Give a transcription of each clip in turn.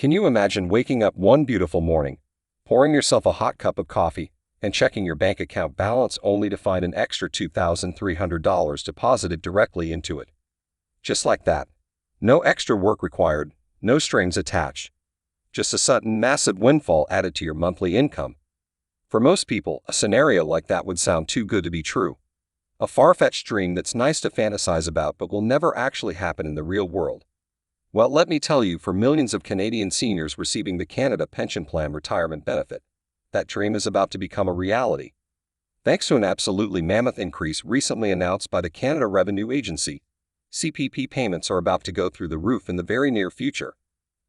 Can you imagine waking up one beautiful morning, pouring yourself a hot cup of coffee, and checking your bank account balance only to find an extra $2,300 deposited directly into it? Just like that. No extra work required, no strings attached. Just a sudden, massive windfall added to your monthly income. For most people, a scenario like that would sound too good to be true. A far-fetched dream that's nice to fantasize about but will never actually happen in the real world. Well, let me tell you, for millions of Canadian seniors receiving the Canada Pension Plan retirement benefit, that dream is about to become a reality. Thanks to an absolutely mammoth increase recently announced by the Canada Revenue Agency, CPP payments are about to go through the roof in the very near future.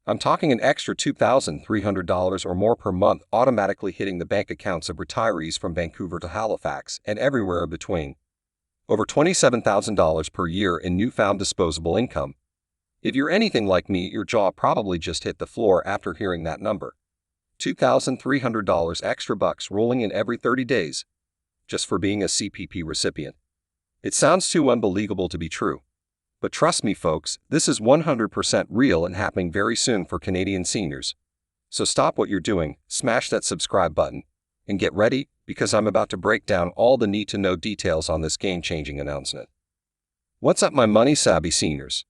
I'm talking an extra $2,300 or more per month automatically hitting the bank accounts of retirees from Vancouver to Halifax and everywhere in between. Over $27,000 per year in newfound disposable income. If you're anything like me, your jaw probably just hit the floor after hearing that number. $2,300 extra bucks rolling in every 30 days, just for being a CPP recipient. It sounds too unbelievable to be true. But trust me folks, this is 100% real and happening very soon for Canadian seniors. So stop what you're doing, smash that subscribe button, and get ready, because I'm about to break down all the need-to-know details on this game-changing announcement. What's up, my money-savvy seniors?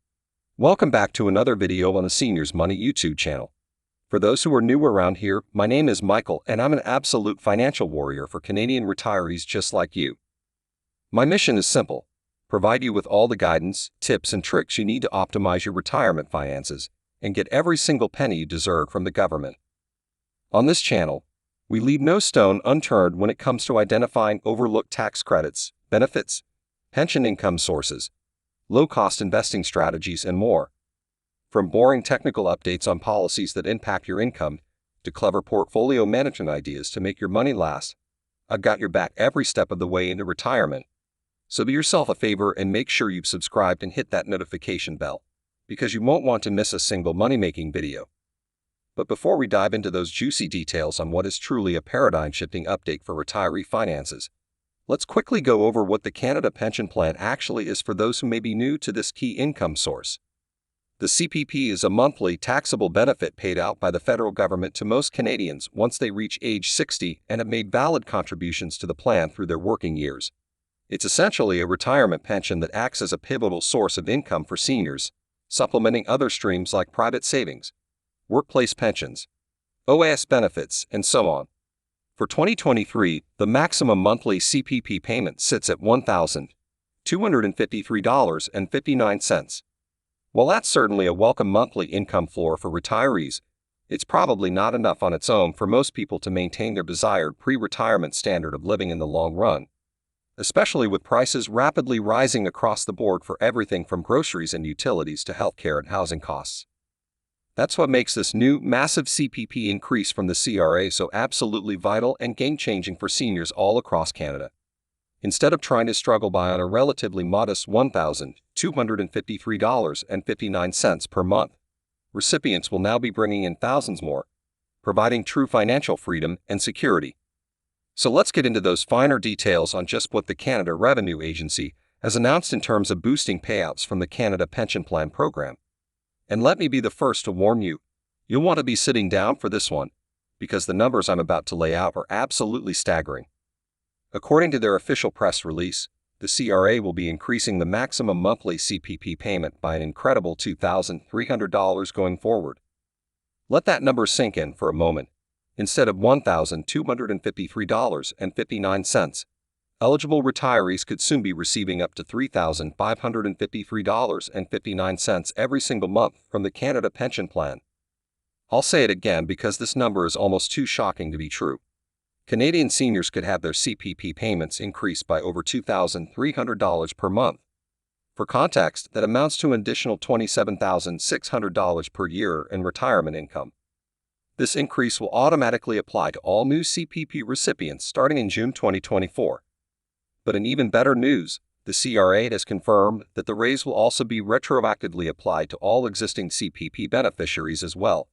Welcome back to another video on the Seniors Money YouTube channel. For those who are new around here, my name is Michael and I'm an absolute financial warrior for Canadian retirees just like you. My mission is simple: provide you with all the guidance, tips, and tricks you need to optimize your retirement finances and get every single penny you deserve from the government. On this channel, we leave no stone unturned when it comes to identifying overlooked tax credits, benefits, pension income sources, low-cost investing strategies, and more. From boring technical updates on policies that impact your income, to clever portfolio management ideas to make your money last, I've got your back every step of the way into retirement. So do yourself a favor and make sure you've subscribed and hit that notification bell, because you won't want to miss a single money-making video. But before we dive into those juicy details on what is truly a paradigm-shifting update for retiree finances, let's quickly go over what the Canada Pension Plan actually is for those who may be new to this key income source. The CPP is a monthly taxable benefit paid out by the federal government to most Canadians once they reach age 60 and have made valid contributions to the plan through their working years. It's essentially a retirement pension that acts as a pivotal source of income for seniors, supplementing other streams like private savings, workplace pensions, OAS benefits, and so on. For 2023, the maximum monthly CPP payment sits at $1,253.59. While that's certainly a welcome monthly income floor for retirees, it's probably not enough on its own for most people to maintain their desired pre-retirement standard of living in the long run, especially with prices rapidly rising across the board for everything from groceries and utilities to healthcare and housing costs. That's what makes this new, massive CPP increase from the CRA so absolutely vital and game-changing for seniors all across Canada. Instead of trying to struggle by on a relatively modest $1,253.59 per month, recipients will now be bringing in thousands more, providing true financial freedom and security. So let's get into those finer details on just what the Canada Revenue Agency has announced in terms of boosting payouts from the Canada Pension Plan program. And let me be the first to warn you, you'll want to be sitting down for this one, because the numbers I'm about to lay out are absolutely staggering. According to their official press release, the CRA will be increasing the maximum monthly CPP payment by an incredible $2,300 going forward. Let that number sink in for a moment. Instead of $1,253.59, eligible retirees could soon be receiving up to $3,553.59 every single month from the Canada Pension Plan. I'll say it again because this number is almost too shocking to be true. Canadian seniors could have their CPP payments increased by over $2,300 per month. For context, that amounts to an additional $27,600 per year in retirement income. This increase will automatically apply to all new CPP recipients starting in June 2024. But in even better news, the CRA has confirmed that the raise will also be retroactively applied to all existing CPP beneficiaries as well,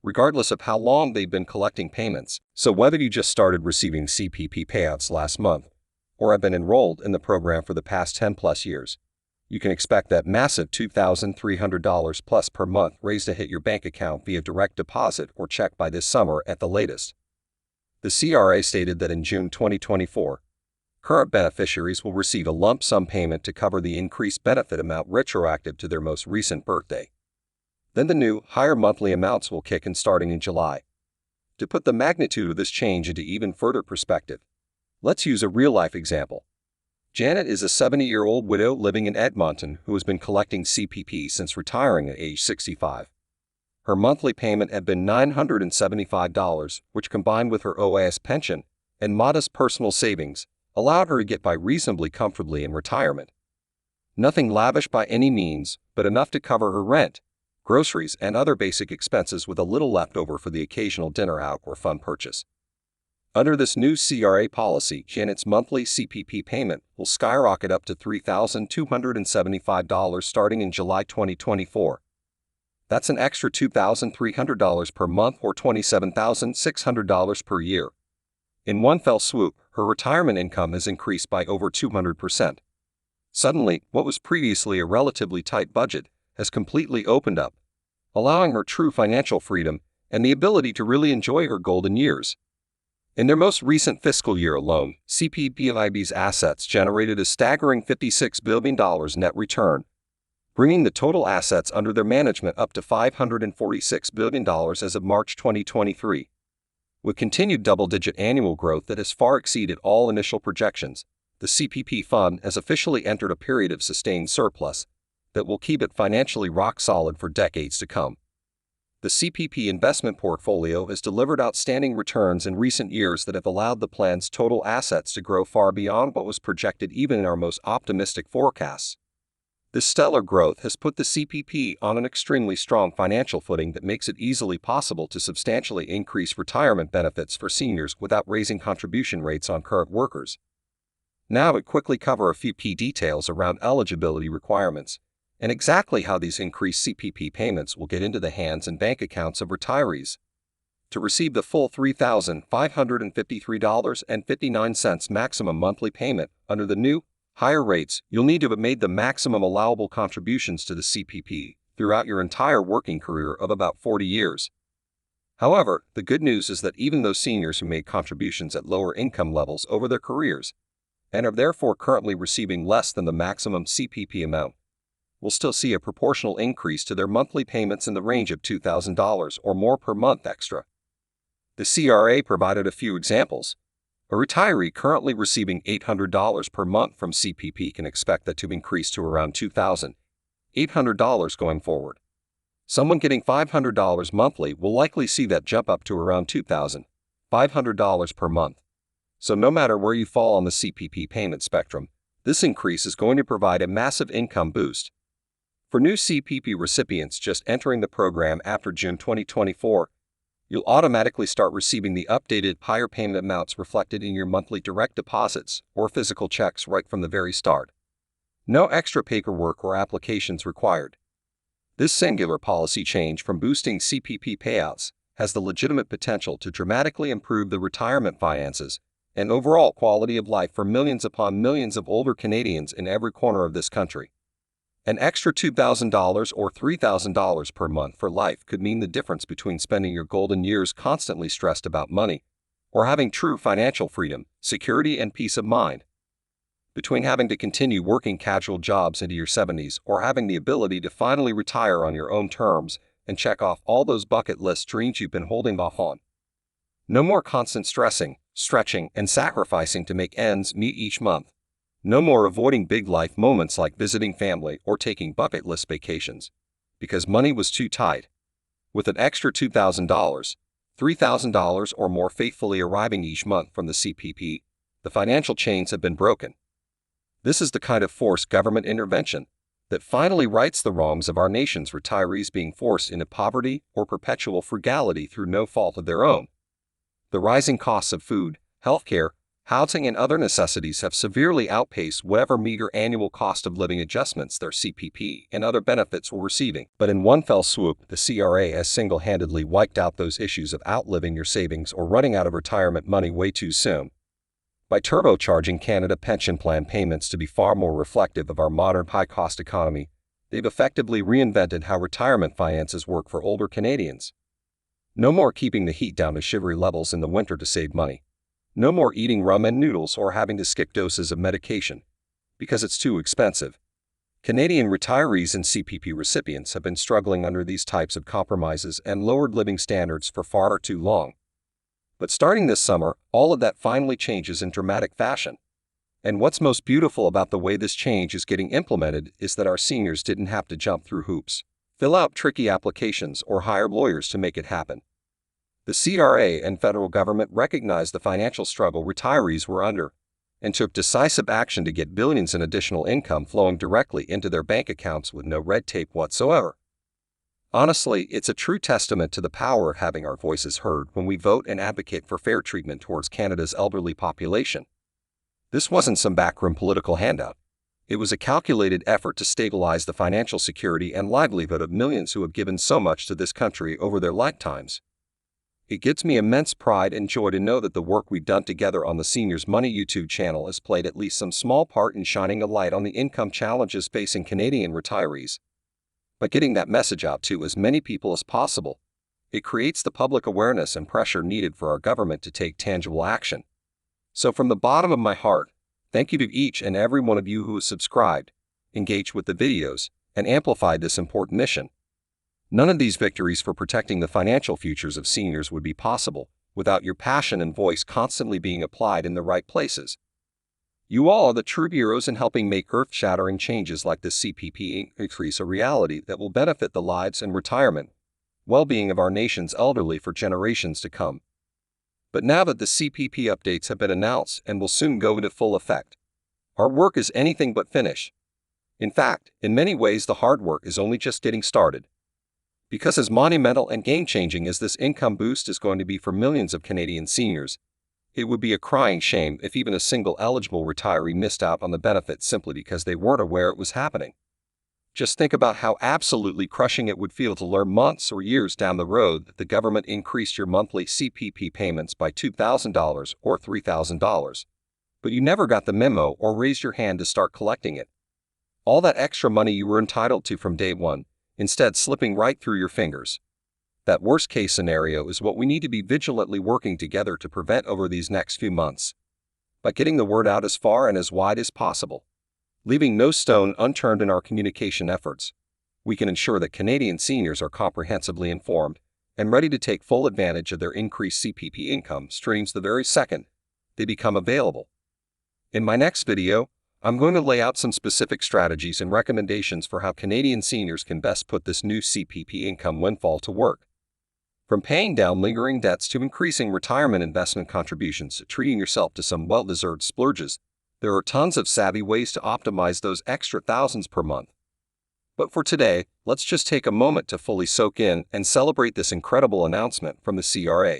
regardless of how long they've been collecting payments. So whether you just started receiving CPP payouts last month, or have been enrolled in the program for the past 10+ years, you can expect that massive $2,300 plus per month raise to hit your bank account via direct deposit or check by this summer at the latest. The CRA stated that in June 2024, current beneficiaries will receive a lump sum payment to cover the increased benefit amount retroactive to their most recent birthday. Then the new, higher monthly amounts will kick in starting in July. To put the magnitude of this change into even further perspective, let's use a real-life example. Janet is a 70-year-old widow living in Edmonton who has been collecting CPP since retiring at age 65. Her monthly payment had been $975, which combined with her OAS pension and modest personal savings, allowed her to get by reasonably comfortably in retirement. Nothing lavish by any means, but enough to cover her rent, groceries, and other basic expenses with a little left over for the occasional dinner out or fun purchase. Under this new CRA policy, Janet's monthly CPP payment will skyrocket up to $3,275 starting in July 2024. That's an extra $2,300 per month or $27,600 per year. In one fell swoop, her retirement income has increased by over 200%. Suddenly, what was previously a relatively tight budget has completely opened up, allowing her true financial freedom and the ability to really enjoy her golden years. In their most recent fiscal year alone, CPPIB's assets generated a staggering $56 billion net return, bringing the total assets under their management up to $546 billion as of March 2023. With continued double-digit annual growth that has far exceeded all initial projections, the CPP fund has officially entered a period of sustained surplus that will keep it financially rock solid for decades to come. The CPP investment portfolio has delivered outstanding returns in recent years that have allowed the plan's total assets to grow far beyond what was projected even in our most optimistic forecasts. This stellar growth has put the CPP on an extremely strong financial footing that makes it easily possible to substantially increase retirement benefits for seniors without raising contribution rates on current workers. Now we quickly cover a few key details around eligibility requirements and exactly how these increased CPP payments will get into the hands and bank accounts of retirees. To receive the full $3,553.59 maximum monthly payment under the new, higher rates, you'll need to have made the maximum allowable contributions to the CPP throughout your entire working career of about 40 years. However, the good news is that even those seniors who made contributions at lower income levels over their careers and are therefore currently receiving less than the maximum CPP amount will still see a proportional increase to their monthly payments in the range of $2,000 or more per month extra. The CRA provided a few examples. A retiree currently receiving $800 per month from CPP can expect that to increase to around $2,800 going forward. Someone getting $500 monthly will likely see that jump up to around $2,500 per month. So no matter where you fall on the CPP payment spectrum, this increase is going to provide a massive income boost. For new CPP recipients just entering the program after June 2024, you'll automatically start receiving the updated higher payment amounts reflected in your monthly direct deposits or physical checks right from the very start. No extra paperwork or applications required. This singular policy change from boosting CPP payouts has the legitimate potential to dramatically improve the retirement finances and overall quality of life for millions upon millions of older Canadians in every corner of this country. An extra $2,000 or $3,000 per month for life could mean the difference between spending your golden years constantly stressed about money or having true financial freedom, security, and peace of mind. Between having to continue working casual jobs into your 70s or having the ability to finally retire on your own terms and check off all those bucket list dreams you've been holding off on. No more constant stressing, stretching, and sacrificing to make ends meet each month. No more avoiding big life moments like visiting family or taking bucket list vacations because money was too tight. With an extra $2,000, $3,000 or more faithfully arriving each month from the CPP, the financial chains have been broken. This is the kind of forced government intervention that finally rights the wrongs of our nation's retirees being forced into poverty or perpetual frugality through no fault of their own. The rising costs of food, healthcare, housing, and other necessities have severely outpaced whatever meager annual cost of living adjustments their CPP and other benefits were receiving. But in one fell swoop, the CRA has single-handedly wiped out those issues of outliving your savings or running out of retirement money way too soon. By turbocharging Canada pension plan payments to be far more reflective of our modern high-cost economy, they've effectively reinvented how retirement finances work for older Canadians. No more keeping the heat down to shivery levels in the winter to save money. No more eating ramen noodles or having to skip doses of medication because it's too expensive. Canadian retirees and CPP recipients have been struggling under these types of compromises and lowered living standards for far too long. But starting this summer, all of that finally changes in dramatic fashion. And what's most beautiful about the way this change is getting implemented is that our seniors didn't have to jump through hoops, fill out tricky applications, or hire lawyers to make it happen. The CRA and federal government recognized the financial struggle retirees were under and took decisive action to get billions in additional income flowing directly into their bank accounts with no red tape whatsoever. Honestly, it's a true testament to the power of having our voices heard when we vote and advocate for fair treatment towards Canada's elderly population. This wasn't some backroom political handout. It was a calculated effort to stabilize the financial security and livelihood of millions who have given so much to this country over their lifetimes. It gives me immense pride and joy to know that the work we've done together on the Seniors Money YouTube channel has played at least some small part in shining a light on the income challenges facing Canadian retirees. By getting that message out to as many people as possible, it creates the public awareness and pressure needed for our government to take tangible action. So from the bottom of my heart, thank you to each and every one of you who has subscribed, engaged with the videos, and amplified this important mission. None of these victories for protecting the financial futures of seniors would be possible without your passion and voice constantly being applied in the right places. You all are the true heroes in helping make earth-shattering changes like this CPP increase a reality that will benefit the lives and retirement well-being of our nation's elderly for generations to come. But now that the CPP updates have been announced and will soon go into full effect, our work is anything but finished. In fact, in many ways the hard work is only just getting started. Because as monumental and game-changing as this income boost is going to be for millions of Canadian seniors, it would be a crying shame if even a single eligible retiree missed out on the benefit simply because they weren't aware it was happening. Just think about how absolutely crushing it would feel to learn months or years down the road that the government increased your monthly CPP payments by $2,000 or $3,000, but you never got the memo or raised your hand to start collecting it. All that extra money you were entitled to from day one, instead slipping right through your fingers. That worst-case scenario is what we need to be vigilantly working together to prevent over these next few months. By getting the word out as far and as wide as possible, leaving no stone unturned in our communication efforts, we can ensure that Canadian seniors are comprehensively informed and ready to take full advantage of their increased CPP income streams the very second they become available. In my next video, I'm going to lay out some specific strategies and recommendations for how Canadian seniors can best put this new CPP income windfall to work. From paying down lingering debts to increasing retirement investment contributions to treating yourself to some well-deserved splurges, there are tons of savvy ways to optimize those extra thousands per month. But for today, let's just take a moment to fully soak in and celebrate this incredible announcement from the CRA.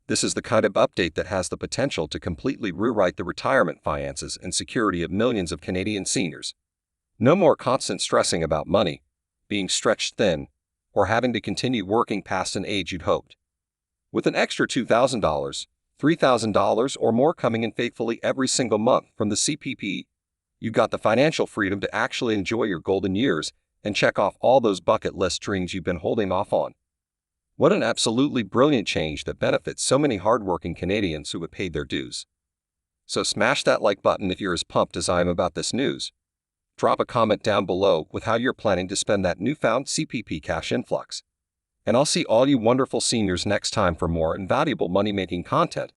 This is the kind of update that has the potential to completely rewrite the retirement finances and security of millions of Canadian seniors. No more constant stressing about money, being stretched thin, or having to continue working past an age you'd hoped. With an extra $2,000, $3,000 or more coming in faithfully every single month from the CPP, you've got the financial freedom to actually enjoy your golden years and check off all those bucket list dreams you've been holding off on. What an absolutely brilliant change that benefits so many hardworking Canadians who have paid their dues. So smash that like button if you're as pumped as I am about this news. Drop a comment down below with how you're planning to spend that newfound CPP cash influx. And I'll see all you wonderful seniors next time for more invaluable money-making content.